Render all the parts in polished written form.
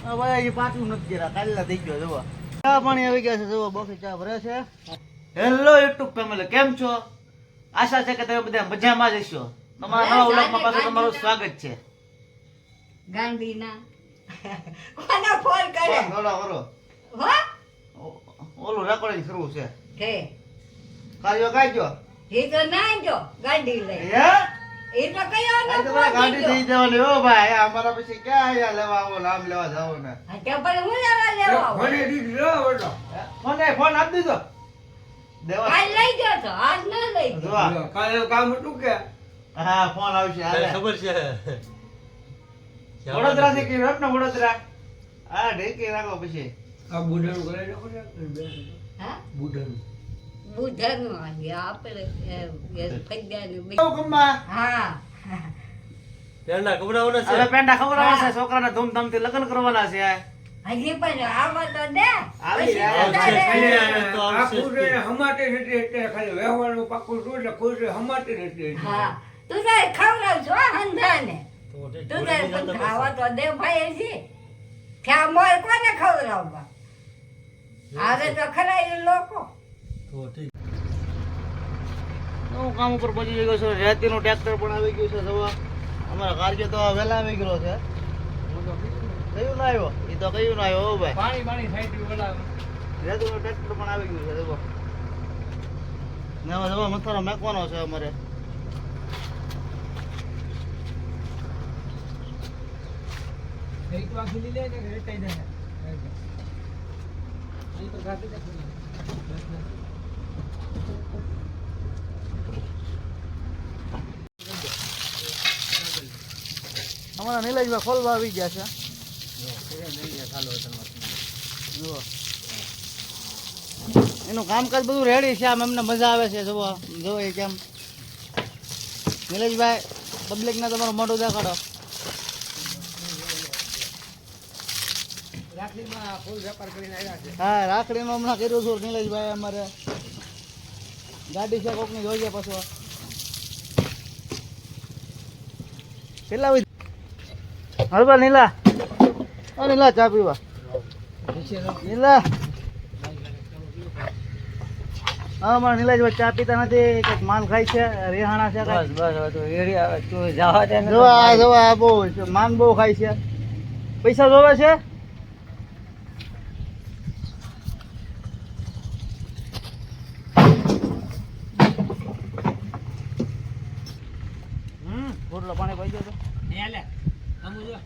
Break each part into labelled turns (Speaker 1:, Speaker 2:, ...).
Speaker 1: હવે એ પાછું નથી કર્યા, કાલના થઈ ગયો જુઓ. ચા પાણી આવી ગયા છે જુઓ, બોફી ચા ભરે છે. હેલો યુટ્યુબ ફેમિલી, કેમ છો? આશા છે કે તમે બધા મજામાં જ હશો. તમારા નવા વ્લોગમાં પાછું તમારું સ્વાગત છે.
Speaker 2: ગાંધીના કોને ફોન કર્યો?
Speaker 1: થોડો કરો.
Speaker 2: હા
Speaker 1: ઓલું રેકોર્ડિંગ કરવું છે.
Speaker 2: કે
Speaker 1: કાર્યો કાઢજો.
Speaker 2: એ તો ના જો ગાડી લઈ
Speaker 1: હે?
Speaker 2: એ તો કયો
Speaker 1: આ તો મારે ગાડી થઈ જવાની હો ભાઈ. અમારા પછી ક્યાં આયા લેવા આવો, નામ લેવા જાવ ને.
Speaker 2: કે પણ હું લેવા લેવા
Speaker 1: ફોન આપી દીધો. દેવા.
Speaker 2: કાલ લઈ ગયો તો આજ ન લઈ ગયો.
Speaker 1: જોવા.
Speaker 3: કાલે કામ હતું કે
Speaker 1: હા ફોન આવશે. હાલે.
Speaker 3: ખબર છે
Speaker 1: વડોદરા થી કઈ રટ ને વડોદરા. હા ઢેકી રાખો પછી.
Speaker 3: આ બુઢાનું કરાવી નાખો ને
Speaker 2: હા
Speaker 3: બુઢાનું
Speaker 2: બુધનું આજે આપણે ફગ્યાનું
Speaker 1: આવો કમ્મા.
Speaker 2: હા
Speaker 3: પેંડા કબડાવવાના
Speaker 1: હવે પેંડા ખવડાવવાના છે, છોકરાના ધૂમધામથી લગ્ન કરવાના છે.
Speaker 2: હજી પણ આમાં તો દે
Speaker 1: આવી
Speaker 2: પછી
Speaker 1: રહ્યા
Speaker 2: તો
Speaker 1: છે.
Speaker 2: તારે-
Speaker 3: આ ખુશ હમાટે નથી એટલે ખાલી વ્યવહારનું પાકું શું એટલે ખુશ હમાટે નથી
Speaker 2: હા તું તારે ખવડાવજો હંધાને તું તારે પણ ખાવા તો દે ભાઈ હજી ક્યાં મોર કોને ખવડાવવા આવે તો ખરા એ લોકો
Speaker 1: હું કામ ઉપર પહોંચી ગયો છું. રેતીનું ટ્રેક્ટર પણ આવી ગયું છે જવા. અમારા કાર્ય તો વહેલા આવી ગયો છે. કયું ના આવ્યો? એ તો કયું ના આવ્યો હો ભાઈ.
Speaker 3: પાણી સાઈડ બોલા
Speaker 1: રેતીનું ટ્રેક્ટર પણ આવી ગયું છે જવો. ને હવે જવા મથારો મેકવાનો છે અમારે.
Speaker 3: એક વાગી લે ને રેટાઈ દે અહીં તો ગાડી દે
Speaker 1: અમારા નીલેશભાઈ ખોલવા આવી ગયા છે. જુઓ. એનું કામકાજ બધું રેડી છે. આમ એમને મજા આવે છે. જુઓ જુઓ એ કેમ. નીલેશભાઈ પબ્લિકને તમારું મોઢું દેખાડો.
Speaker 3: રાખડીમાં ફૂલ વેપાર કરીને આવ્યા છે
Speaker 1: હા રાખડીનું હમણાં કર્યું છું નીલેશભાઈ. અમારે ગાડી છે કોકની જોઈએ પાછો. કેટલા વાગે? હલવા નીલા. ઓ નીલા ચા પીવા. નીલા. હા મારા નીલાજભાઈ ચા પીતા નથી. કંઈક માલ ખાય છે. રેહાણા છે. બસ જવા દે. જોવા બહુ માન બહુ ખાય છે. પૈસા જોવે છે. બોટલો પાણી પાઈ ગયો તો.
Speaker 3: ને લે આમુ જો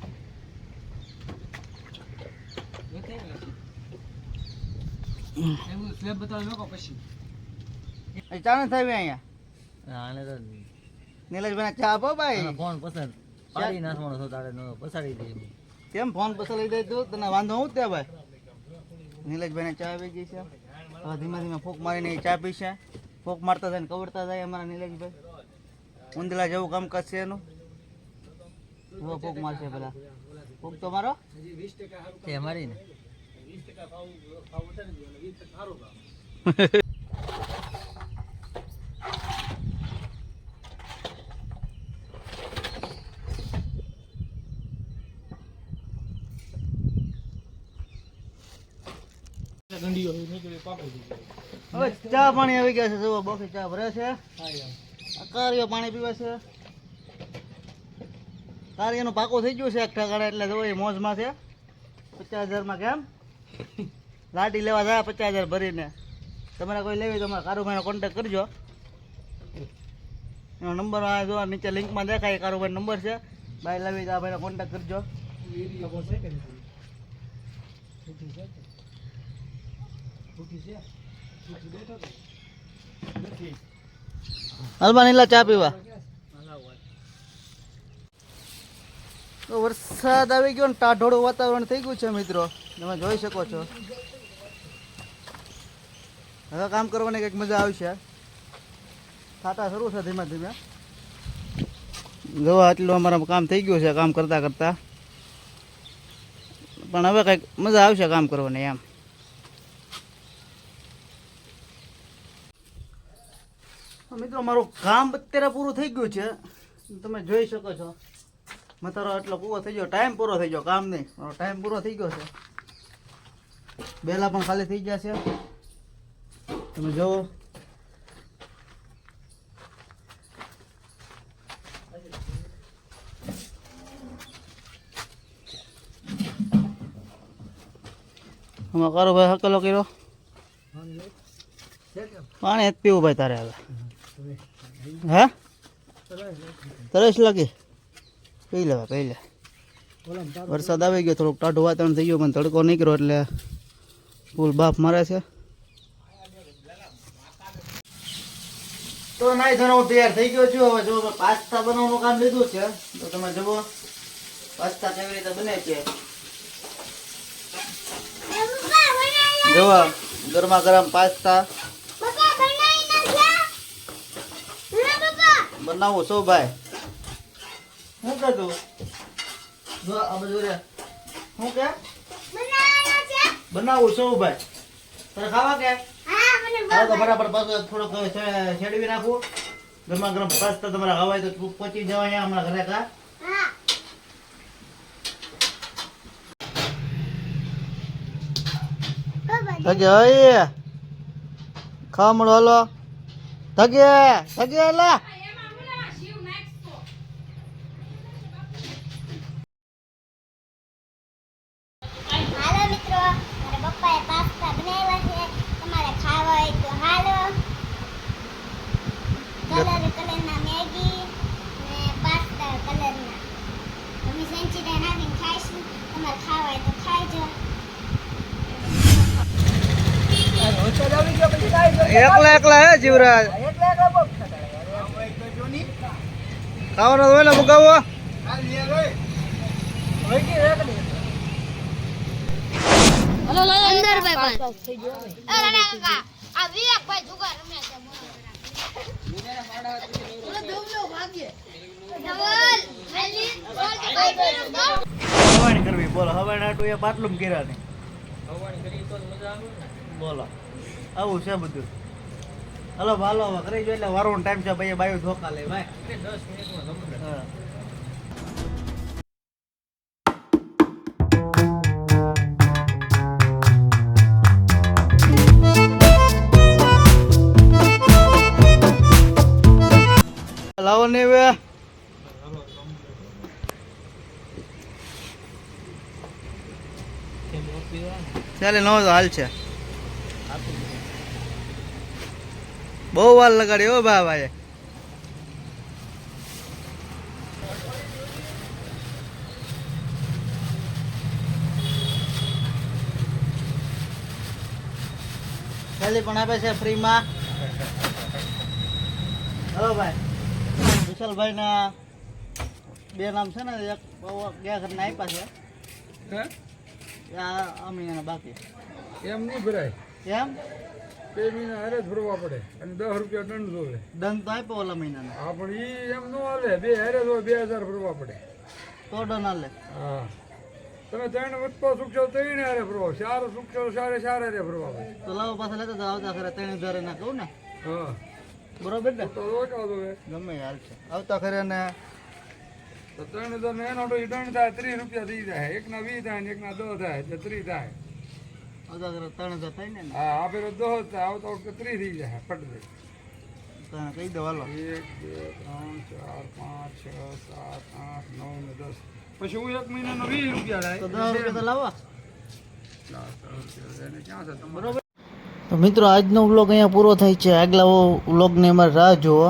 Speaker 3: એવું સ્લેબ બતાવ નો પછી
Speaker 1: ચા નથી આવી અહીંયા.
Speaker 3: આને તો
Speaker 1: નીલેશભાઈ ચા આપો ભાઈ.
Speaker 3: ફોન પસંદ પાડી નાખવાનો છો તારે નો પસાડી દે
Speaker 1: કેમ ફોન પસંદ લઈ દે તું? તને વાંધો હું ત્યાં ભાઈ. નીલેશભાઈને ચા આવી ગઈ છે. હવે ધીમે ધીમે ફૂંક મારીને એ ચા પીશે. ફૂંક મારતા જાય ને કવડતા જાય અમારા નીલેશભાઈ. ઊંધલા જેવું કામકાજ છે એનું. હવે ફૂંક મારશે પેલા. ફૂંક તો મારો
Speaker 3: તે મારી ને
Speaker 1: હવે ચા પાણી આવી ગયા છે. જુઓ બોફી ચા ભરે છે. કાર્યો પાણી પીવે છે. કાર્યનું પાકું થઈ ગયું છે એક ઠકાડા. એટલે જુઓ એ મોજમાં છે. 50,000 કેમ લાડી લેવા જાય 50,000 ભરીને. તમારે કોઈ લેવી તો અમારા કારુભાઈનો કોન્ટેક કરજો. એનો નંબર આ જો નીચે લિંકમાં દેખાય. કારુભાઈનો નંબર છે. બાય લેવી તો આ ભાઈનો કોન્ટેક કરજો. હલવા નીલા ચા પીવા. તો વરસાદ આવી ગયો ને ટાઢોળું વાતાવરણ થઈ ગયું છે મિત્રો. તમે જોઈ શકો છો. હવે કામ કરવાની કંઈક મજા આવશે. થાટા શરૂ છે ધીમે ધીમે. જોવા આટલું અમારા કામ થઈ ગયું છે કામ કરતા કરતા. પણ હવે કંઈક મજા આવશે કામ કરવાની એમ. મિત્રો મારું કામ અત્યારે પૂરું થઈ ગયું છે. તમે જોઈ શકો છો. મતારો એટલો પૂરો થઈ ગયો, ટાઈમ પૂરો થઈ ગયો, કામ નહીં, મારો ટાઈમ પૂરો થઈ ગયો છે. બેલા પણ ખાલી થઈ ગયા છે, તમે જુઓ. આમાં કરો ભાઈ હકેલો કર્યો. પાણી જ પીવું ભાઈ તારે હવે. હે તરસ લાગે? પી લેવા પી લે. વરસાદ આવી ગયો, થોડુંક ટાઢું વાતાવરણ થઈ ગયું, પણ તડકો નીકળ્યો એટલે ફૂલ બાફ મારે છે. તો નાઈ ધોઈને હું તૈયાર થઈ ગયો છું. હવે જો પાસ્તા બનાવવાનું કામ લીધું છે, તો તમે જુઓ પાસ્તા કેવી રીતે બને છે. જુઓ ગરમા ગરમ પાસ્તા બનાવું છું ભાઈ. શું કે તું જો આ બાજુ રે, શું કે બનાવું છું ભાઈ? તારે ખાવા કે? હા તો બરાબર પાછું થોડોક છેડવી નાખું. ગરમા ગરમ પાસ્તા તમારે ખાવાય તો પહોંચી જવાય અહીંયા હમણાં ઘરે. કા થગે હોય ખાવા મળો. હાલો થગે થગે એલા
Speaker 4: હાલો મિત્રો, મારા પપ્પાએ પાસ્તા બનાવ્યા છે, તમારે ખાવા હોય તો હાલો. કલરના મેગી ને પાસ્તા કલરના અમે સેન્ચીડા નાખીને ખાઈશું. તમારે ખાવા હોય તો ખાઈજો.
Speaker 1: એકલા એકલા હે જીવરાજ. ખાવાનો હોય ને મુકાવો.
Speaker 4: અંદર ભાઈ પાસ થઈ ગયો. અરે કાકા આ વિવેક ભાઈ જુગાર રમે છે.
Speaker 1: હવાણી કરવી બોલો. હવાણી આટું એ પાટલું કર્યા ને બોલો. આવું છે બધું. હલો ભાલો હવે કરી જો એટલે વારવાનો ટાઈમ છે ભાઈ. બાયું ધોકા લે ભાઈ. 10 મિનિટમાં. હા લાવો ને હવે ચાલે નો હાલ છે. બહુ વાર લગાડી હો બા ભાઈ. થેલી પણ આપે છે ફ્રીમાં. હલો ભાઈ વિશાલભાઈ ના બે નામ છે ને, એક ગયા ઘરના આપ્યા છે, આ મહિનાના બાકી.
Speaker 3: એમ નહીં ભરાય,
Speaker 1: એમ
Speaker 3: 2 મહિના હારે જ ભરવા પડે અને 10 રૂપિયા દંડ જોવે.
Speaker 1: દંડ તો આપ્યો ઓલા મહિનાનો.
Speaker 3: હા પણ ઈ એમ ન હાલે, 2 હારે જો 2000 ભરવા પડે.
Speaker 1: તો દંડ હાલે.
Speaker 3: હા તમે 3 વસ્તુ સુખચલ 3 હારે ભરવા, 4 સુખચલ 4 હારે ભરવા પડે.
Speaker 1: તો લાવો પાછા લેતા જાઓ. આવતા ખરે 3000 ના કહું ને.
Speaker 3: હા
Speaker 1: બરોબર ને?
Speaker 3: તો રોકા દો
Speaker 1: ગમે હાલ છે. આવતા ખરે ને
Speaker 3: તો 3000 ને એનો તો ઈ દંડ થાય 30 રૂપિયા થઈ જાય. એકના 20 થાય ને એકના 10 થાય એટલે 30 થાય.
Speaker 1: આવતા ખરે 3000 થાય ને.
Speaker 3: હા આ પેલો 10 થાય, આવતા વખતે 30 થઈ જાય ફટ દે.
Speaker 1: તને કહી દો હાલો.
Speaker 3: 1 2 3 4 5 6 7 8 9 ને 10 પછી હું 1 મહિનાનો 20 રૂપિયા થાય.
Speaker 1: તો 10 રૂપિયા તો લાવો.
Speaker 3: ક્યાં છે તમારે?
Speaker 1: બરોબર. તો મિત્રો આજનો વ્લોગ અહીંયા પૂરો થાય છે. આગલા વ્લોગની અમારી રાહ જુઓ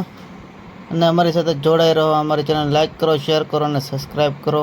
Speaker 1: અને અમારી સાથે જોડાઈ રહો. અમારી ચેનલ લાઈક કરો, શેર કરો અને સબસ્ક્રાઈબ કરો.